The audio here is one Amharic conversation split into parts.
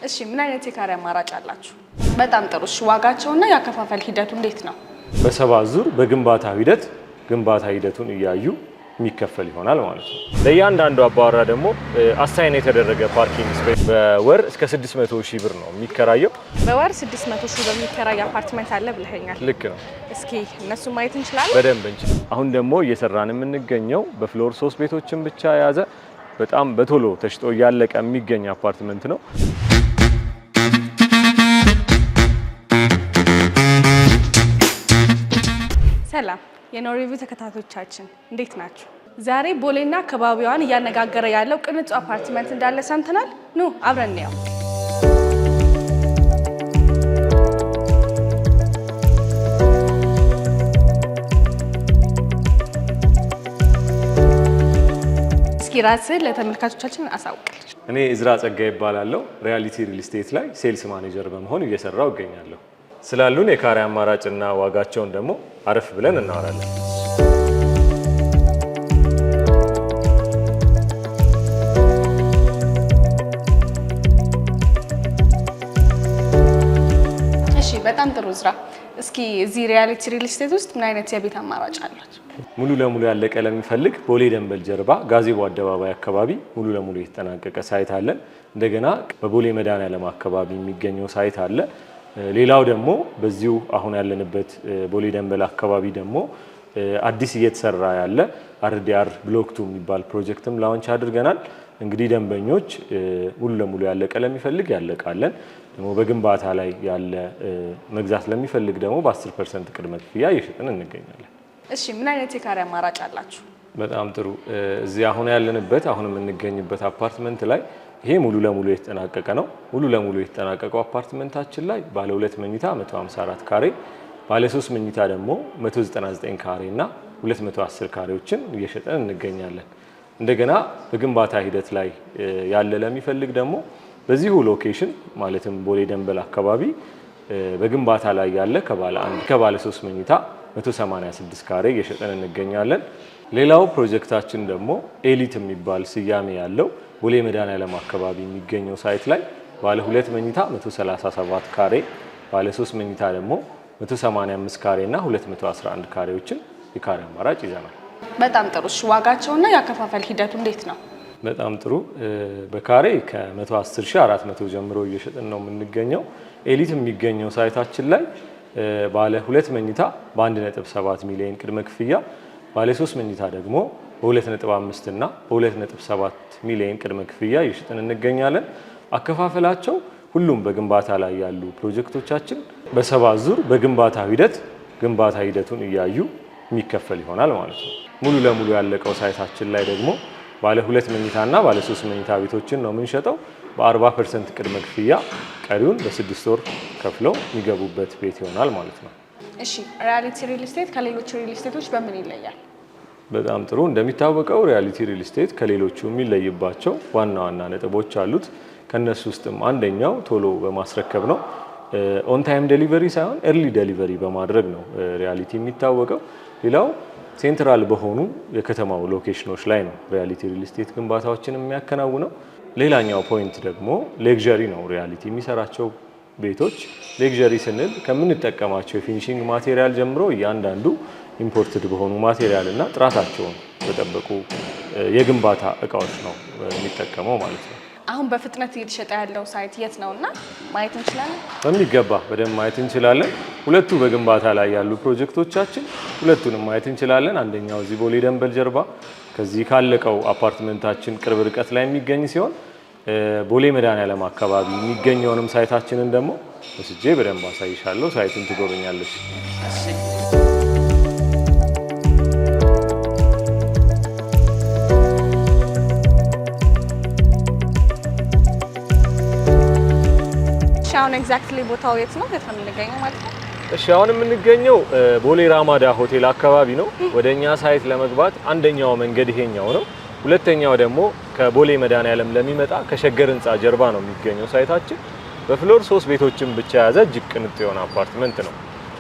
እሺ ምን አይነት የካሬ አማራጭ አላችሁ? በጣም ጥሩ። እሺ ዋጋቸውና ያከፋፈል ሂደቱ እንዴት ነው? በሰባት ዙር በግንባታ ሂደቱን እያዩ የሚከፈል ይሆናል ማለት ነው። ለእያንዳንዱ አባወራ ደግሞ አሳይን የተደረገ ፓርኪንግ ስፔስ በወር እስከ 600 ሺህ ብር ነው የሚከራየው። በወር 600 ሺህ በሚከራይ አፓርትመንት አለ ብለኸኛል። ልክ ነው። እስኪ እነሱ ማየት እንችላለን? በደንብ እንችላለን። አሁን ደግሞ እየሰራን የምንገኘው በፍሎር 3 ቤቶችን ብቻ የያዘ በጣም በቶሎ ተሽጦ እያለቀ የሚገኝ አፓርትመንት ነው። ሰላም የኖሪቪው ተከታታዮቻችን እንዴት ናችሁ? ዛሬ ቦሌና አካባቢዋን እያነጋገረ ያለው ቅንጡ አፓርትመንት እንዳለ ሰምተናል። ኑ አብረን እንየው። እስኪ ራስህ ለተመልካቾቻችን አሳውቅልኝ። እኔ እዝራ ጸጋ ይባላለሁ። ሪያሊቲ ሪል ስቴት ላይ ሴልስ ማኔጀር በመሆን እየሰራው እገኛለሁ። ስላሉን የካሬ አማራጭና ዋጋቸውን ደግሞ አረፍ ብለን እናወራለን። እሺ በጣም ጥሩ እዝራ፣ እስኪ እዚህ ሪያሊቲ ሪል ስቴት ውስጥ ምን አይነት የቤት አማራጭ አላችሁ? ሙሉ ለሙሉ ያለቀ ለሚፈልግ ቦሌ ደንበል ጀርባ ጋዜቦ አደባባይ አካባቢ ሙሉ ለሙሉ የተጠናቀቀ ሳይት አለን። እንደገና በቦሌ መድኃኔዓለም አካባቢ የሚገኘው ሳይት አለ። ሌላው ደግሞ በዚሁ አሁን ያለንበት ቦሌ ደንበል አካባቢ ደግሞ አዲስ እየተሰራ ያለ አርዲአር ብሎክ 2 የሚባል ፕሮጀክትም ላውንች አድርገናል። እንግዲህ ደንበኞች ሙሉ ለሙሉ ያለቀ ለሚፈልግ ያለቃለን፣ ደግሞ በግንባታ ላይ ያለ መግዛት ለሚፈልግ ደግሞ በ10% ቅድመ ክፍያ እየሸጥን እንገኛለን። እሺ ምን አይነት የካሬ አማራጭ አላችሁ? በጣም ጥሩ። እዚህ አሁን ያለንበት አሁን የምንገኝበት አፓርትመንት ላይ ይሄ ሙሉ ለሙሉ የተጠናቀቀ ነው። ሙሉ ለሙሉ የተጠናቀቀው አፓርትመንታችን ላይ ባለ 2 መኝታ 154 ካሬ፣ ባለ 3 መኝታ ደግሞ 199 ካሬ እና 210 ካሬዎችን እየሸጠን እንገኛለን። እንደገና በግንባታ ሂደት ላይ ያለ ለሚፈልግ ደግሞ በዚሁ ሎኬሽን ማለትም ቦሌ ደንበል አካባቢ በግንባታ ላይ ያለ ከባለ 1 ከባለ 3 መኝታ 186 ካሬ እየሸጠን እንገኛለን። ሌላው ፕሮጀክታችን ደግሞ ኤሊት የሚባል ስያሜ ያለው ቦሌ መድኃኔዓለም አካባቢ የሚገኘው ሳይት ላይ ባለ 2 መኝታ 137 ካሬ፣ ባለ 3 መኝታ ደግሞ 185 ካሬ እና 211 ካሬዎችን የካሬ አማራጭ ይዘናል። በጣም ጥሩ። እሺ ዋጋቸውና ያከፋፈል ሂደቱ እንዴት ነው? በጣም ጥሩ። በካሬ ከ110,400 ጀምሮ እየሸጥን ነው የምንገኘው። ኤሊት የሚገኘው ሳይታችን ላይ ባለ 2 መኝታ በ1.7 ሚሊዮን ቅድመ ክፍያ፣ ባለ 3 መኝታ ደግሞ በ2.5 እና በ2.7 ሚሊዮን ቅድመ ክፍያ እየሸጥን እንገኛለን። አከፋፈላቸው ሁሉም በግንባታ ላይ ያሉ ፕሮጀክቶቻችን በሰባት ዙር በግንባታ ሂደቱን እያዩ የሚከፈል ይሆናል ማለት ነው። ሙሉ ለሙሉ ያለቀው ሳይታችን ላይ ደግሞ ባለ 2 መኝታ እና ባለ 3 መኝታ ቤቶችን ነው የምንሸጠው። በ40% ቅድመ ክፍያ ቀሪውን በ6 ወር ከፍለው የሚገቡበት ቤት ይሆናል ማለት ነው። እሺ ሪያሊቲ ሪል ስቴት ከሌሎች ሪል ስቴቶች በምን ይለያል? በጣም ጥሩ። እንደሚታወቀው ሪያሊቲ ሪል ስቴት ከሌሎቹ የሚለይባቸው ዋና ዋና ነጥቦች አሉት። ከነሱ ውስጥም አንደኛው ቶሎ በማስረከብ ነው። ኦን ታይም ዴሊቨሪ ሳይሆን ኤርሊ ዴሊቨሪ በማድረግ ነው ሪያሊቲ የሚታወቀው። ሌላው ሴንትራል በሆኑ የከተማው ሎኬሽኖች ላይ ነው ሪያሊቲ ሪል ስቴት ግንባታዎችን የሚያከናውነው። ሌላኛው ፖይንት ደግሞ ሌክዠሪ ነው። ሪያሊቲ የሚሰራቸው ቤቶች ሌክዠሪ ስንል ከምንጠቀማቸው የፊኒሺንግ ማቴሪያል ጀምሮ እያንዳንዱ ኢምፖርትድ በሆኑ ማቴሪያል እና ጥራታቸውን በጠበቁ የግንባታ እቃዎች ነው የሚጠቀመው ማለት ነው። አሁን በፍጥነት እየተሸጠ ያለው ሳይት የት ነውና ማየት እንችላለን? በሚገባ በደንብ ማየት እንችላለን። ሁለቱ በግንባታ ላይ ያሉ ፕሮጀክቶቻችን ሁለቱንም ማየት እንችላለን። አንደኛው እዚህ ቦሌ ደንበል ጀርባ ከዚህ ካለቀው አፓርትመንታችን ቅርብ ርቀት ላይ የሚገኝ ሲሆን ቦሌ መድኃኔዓለም አካባቢ የሚገኘውንም ሳይታችንን ደግሞ ወስጄ በደንብ አሳይሻለሁ። ሳይቱን ትጎበኛለች። አሁን ኤግዛክትሊ ቦታው የት ነው? የት ነው የምንገኘው ማለት ነው? እሺ አሁን የምንገኘው ቦሌ ራማዳ ሆቴል አካባቢ ነው። ወደኛ ሳይት ለመግባት አንደኛው መንገድ ይሄኛው ነው። ሁለተኛው ደግሞ ከቦሌ መድኃኔዓለም ለሚመጣ ከሸገር ህንፃ ጀርባ ነው የሚገኘው ሳይታችን። በፍሎር 3 ቤቶችን ብቻ የያዘ እጅግ ቅንጡ የሆነ አፓርትመንት ነው።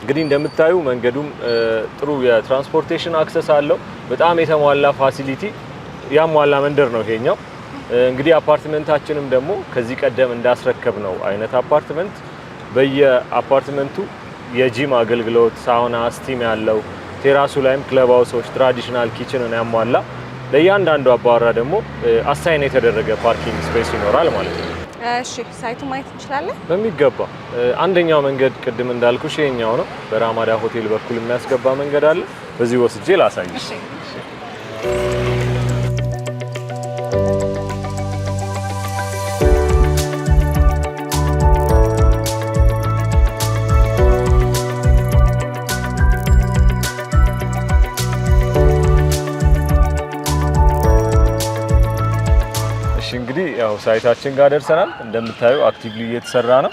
እንግዲህ እንደምታዩ መንገዱም ጥሩ የትራንስፖርቴሽን አክሰስ አለው። በጣም የተሟላ ፋሲሊቲ ያሟላ መንደር ነው ይሄኛው። እንግዲህ አፓርትመንታችንም ደግሞ ከዚህ ቀደም እንዳስረከብነው አይነት አፓርትመንት በየአፓርትመንቱ የጂም አገልግሎት፣ ሳውና፣ ስቲም ያለው ቴራሱ ላይም ክለብ ሃውሶች፣ ትራዲሽናል ኪችንን ያሟላ ለእያንዳንዱ አባወራ ደግሞ አሳይን የተደረገ ፓርኪንግ ስፔስ ይኖራል ማለት ነው። እሺ ሳይቱ ማየት እንችላለን? በሚገባ አንደኛው መንገድ ቅድም እንዳልኩሽ ይሄኛው ነው። በራማዳ ሆቴል በኩል የሚያስገባ መንገድ አለ። በዚህ ወስጄ ላሳይሽ። እንግዲህ ያው ሳይታችን ጋር ደርሰናል። እንደምታዩ አክቲቭሊ እየተሰራ ነው።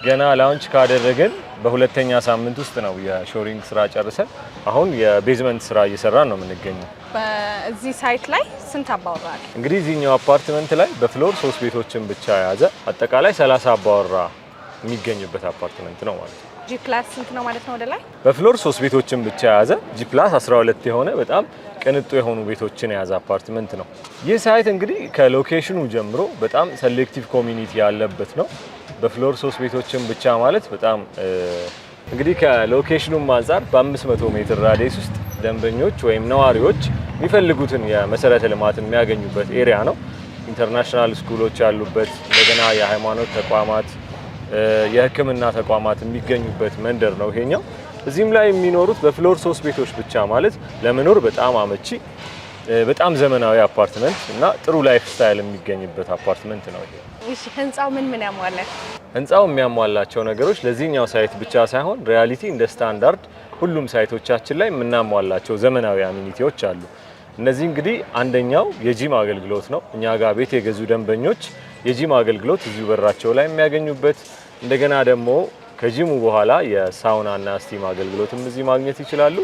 ገና ላውንች ካደረግን በሁለተኛ ሳምንት ውስጥ ነው የሾሪንግ ስራ ጨርሰን አሁን የቤዝመንት ስራ እየሰራን ነው የምንገኘው። በዚህ ሳይት ላይ ስንት አባወራ አለ? እንግዲህ እዚህኛው አፓርትመንት ላይ በፍሎር 3 ቤቶችን ብቻ የያዘ አጠቃላይ 30 አባወራ የሚገኝበት አፓርትመንት ነው ማለት ነው። ጂ ፕላስ ስንት ነው ማለት ነው? ወደ ላይ በፍሎር 3 ቤቶችን ብቻ የያዘ ጂ ፕላስ 12 የሆነ በጣም ቅንጡ የሆኑ ቤቶችን የያዘ አፓርትመንት ነው። ይህ ሳይት እንግዲህ ከሎኬሽኑ ጀምሮ በጣም ሴሌክቲቭ ኮሚኒቲ ያለበት ነው። በፍሎር 3 ቤቶችን ብቻ ማለት በጣም እንግዲህ ከሎኬሽኑም አንፃር በ500 ሜትር ራዲየስ ውስጥ ደንበኞች ወይም ነዋሪዎች የሚፈልጉትን የመሰረተ ልማት የሚያገኙበት ኤሪያ ነው። ኢንተርናሽናል ስኩሎች ያሉበት፣ እንደገና የሃይማኖት ተቋማት፣ የሕክምና ተቋማት የሚገኙበት መንደር ነው ይሄኛው። እዚህም ላይ የሚኖሩት በፍሎር 3 ቤቶች ብቻ ማለት ለመኖር በጣም አመቺ በጣም ዘመናዊ አፓርትመንት እና ጥሩ ላይፍ ስታይል የሚገኝበት አፓርትመንት ነው ይሄ። እሺ ህንጻው ምን ያሟላል? ህንጻው የሚያሟላቸው ነገሮች ለዚህኛው ሳይት ብቻ ሳይሆን ሪያሊቲ እንደ ስታንዳርድ ሁሉም ሳይቶቻችን ላይ የምናሟላቸው ዘመናዊ አሚኒቲዎች አሉ። እነዚህ እንግዲህ አንደኛው የጂም አገልግሎት ነው። እኛ ጋር ቤት የገዙ ደንበኞች የጂም አገልግሎት እዚሁ በራቸው ላይ የሚያገኙበት፣ እንደገና ደግሞ ከጂሙ በኋላ የሳውና እና ስቲም አገልግሎትም እዚህ ማግኘት ይችላሉ።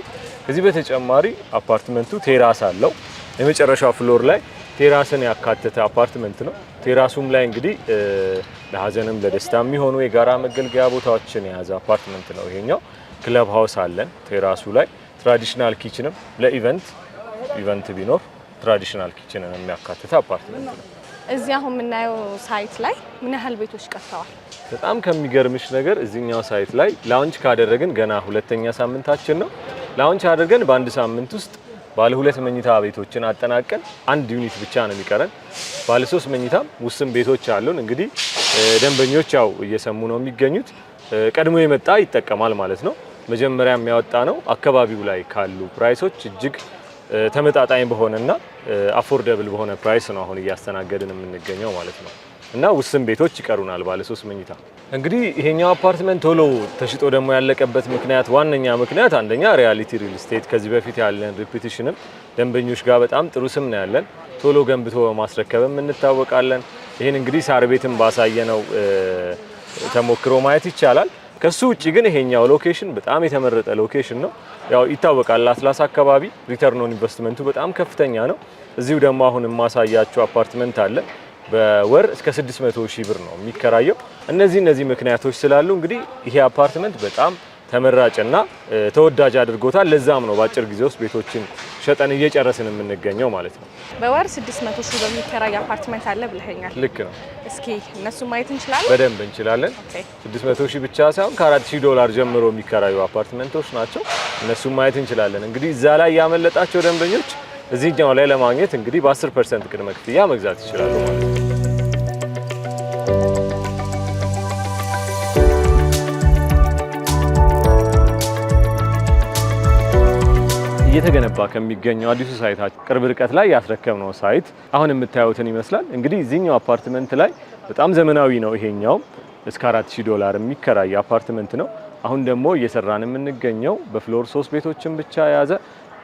ከዚህ በተጨማሪ አፓርትመንቱ ቴራስ አለው። የመጨረሻው ፍሎር ላይ ቴራስን ያካተተ አፓርትመንት ነው። ቴራሱም ላይ እንግዲህ ለሀዘንም ለደስታም የሚሆኑ የጋራ መገልገያ ቦታዎችን የያዘ አፓርትመንት ነው ይሄኛው። ክለብ ሃውስ አለን ቴራሱ ላይ። ትራዲሽናል ኪችንም ለኢቨንት ቢኖር ትራዲሽናል ኪችንን የሚያካትተ አፓርትመንት ነው። እዚህ አሁን የምናየው ሳይት ላይ ምን ያህል ቤቶች ቀርተዋል? በጣም ከሚገርምሽ ነገር እዚህኛው ሳይት ላይ ላውንች ካደረግን ገና ሁለተኛ ሳምንታችን ነው። ላውንች አድርገን በአንድ ሳምንት ውስጥ ባለ 2 መኝታ ቤቶችን አጠናቀን አንድ ዩኒት ብቻ ነው የሚቀረን። ባለ 3 መኝታም ውስን ቤቶች አሉን። እንግዲህ ደንበኞች ያው እየሰሙ ነው የሚገኙት። ቀድሞ የመጣ ይጠቀማል ማለት ነው። መጀመሪያ የሚያወጣ ነው አካባቢው ላይ ካሉ ፕራይሶች እጅግ ተመጣጣኝ በሆነና አፎርደብል በሆነ ፕራይስ ነው አሁን እያስተናገድን የምንገኘው ማለት ነው። እና ውስን ቤቶች ይቀሩናል ባለ 3 መኝታ። እንግዲህ ይሄኛው አፓርትመንት ቶሎ ተሽጦ ደግሞ ያለቀበት ምክንያት ዋነኛ ምክንያት አንደኛ ሪያሊቲ ሪል ስቴት ከዚህ በፊት ያለን ሪፒቲሽንም ደንበኞች ጋር በጣም ጥሩ ስም ነው ያለን። ቶሎ ገንብቶ በማስረከብም እንታወቃለን። ይሄን እንግዲህ ሳር ቤትም ባሳየነው ተሞክሮ ማየት ይቻላል። ከሱ ውጪ ግን ይሄኛው ሎኬሽን በጣም የተመረጠ ሎኬሽን ነው። ያው ይታወቃል አትላስ አካባቢ ሪተርን ኦን ኢንቨስትመንቱ በጣም ከፍተኛ ነው። እዚሁ ደግሞ አሁን የማሳያችሁ አፓርትመንት አለ በወር እስከ 600,000 ብር ነው የሚከራየው። እነዚህ ምክንያቶች ስላሉ እንግዲህ ይሄ አፓርትመንት በጣም ተመራጭና ተወዳጅ አድርጎታል። ለዛም ነው በአጭር ጊዜ ውስጥ ቤቶችን ሸጠን እየጨረስን የምንገኘው ማለት ነው። በወር 600,000 ብር የሚከራይ አፓርትመንት አለ ብለኸኛል። ልክ ነው። እስኪ እነሱ ማየት እንችላለን? በደንብ እንችላለን። 600,000 ብቻ ሳይሆን ከ4,000 ጀምሮ የሚከራዩ አፓርትመንቶች ናቸው። እነሱም ማየት እንችላለን። እንግዲህ እዛ ላይ ያመለጣቸው ደንበኞች እዚህኛው ላይ ለማግኘት እንግዲህ በ10% ቅድመ ክፍያ መግዛት ይችላሉ ማለት ነው። እየተገነባ ከሚገኘው አዲሱ ሳይታችን ቅርብ ርቀት ላይ ያስረከብነው ሳይት አሁን የምታዩትን ይመስላል። እንግዲህ እዚህኛው አፓርትመንት ላይ በጣም ዘመናዊ ነው። ይሄኛው እስከ $4,000 የሚከራይ አፓርትመንት ነው። አሁን ደግሞ እየሰራን የምንገኘው በፍሎር 3 ቤቶችን ብቻ የያዘ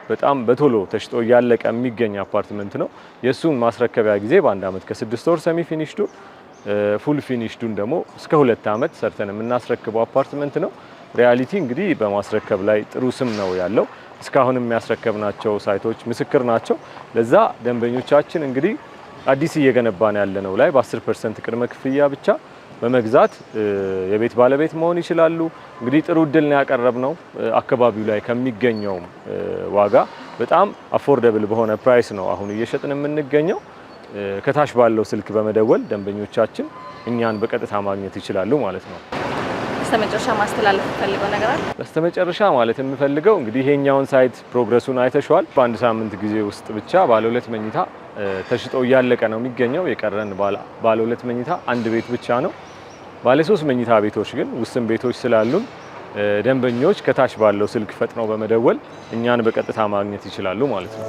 በጣም በቶሎ ተሽጦ እያለቀ የሚገኝ አፓርትመንት ነው። የሱን ማስረከቢያ ጊዜ በ1 ዓመት ከ6 ወር ሰሚ ፊኒሽዱ፣ ፉል ፊኒሽዱን ደግሞ እስከ 2 ዓመት ሰርተን የምናስረክበው አፓርትመንት ነው። ሪያሊቲ እንግዲህ በማስረከብ ላይ ጥሩ ስም ነው ያለው። እስካሁን የሚያስረከብናቸው ሳይቶች ምስክር ናቸው። ለዛ ደንበኞቻችን እንግዲህ አዲስ እየገነባን ያለነው ላይ በ10% ቅድመ ክፍያ ብቻ በመግዛት የቤት ባለቤት መሆን ይችላሉ። እንግዲህ ጥሩ እድል ነው ያቀረብነው። አካባቢው ላይ ከሚገኘው ዋጋ በጣም አፎርደብል በሆነ ፕራይስ ነው አሁን እየሸጥን የምንገኘው። ከታች ባለው ስልክ በመደወል ደንበኞቻችን እኛን በቀጥታ ማግኘት ይችላሉ ማለት ነው። በስተመጨረሻ ማስተላለፍ የምፈልገው ነገር አለ? በስተመጨረሻ ማለት የምፈልገው እንግዲህ ይሄኛውን ሳይት ፕሮግረሱን አይተሽዋል። በአንድ ሳምንት ጊዜ ውስጥ ብቻ ባለ 2 መኝታ ተሽጦ እያለቀ ነው የሚገኘው። የቀረን ባለ 2 መኝታ አንድ ቤት ብቻ ነው። ባለ 3 መኝታ ቤቶች ግን ውስን ቤቶች ስላሉን ደንበኞች ከታች ባለው ስልክ ፈጥነው በመደወል እኛን በቀጥታ ማግኘት ይችላሉ ማለት ነው።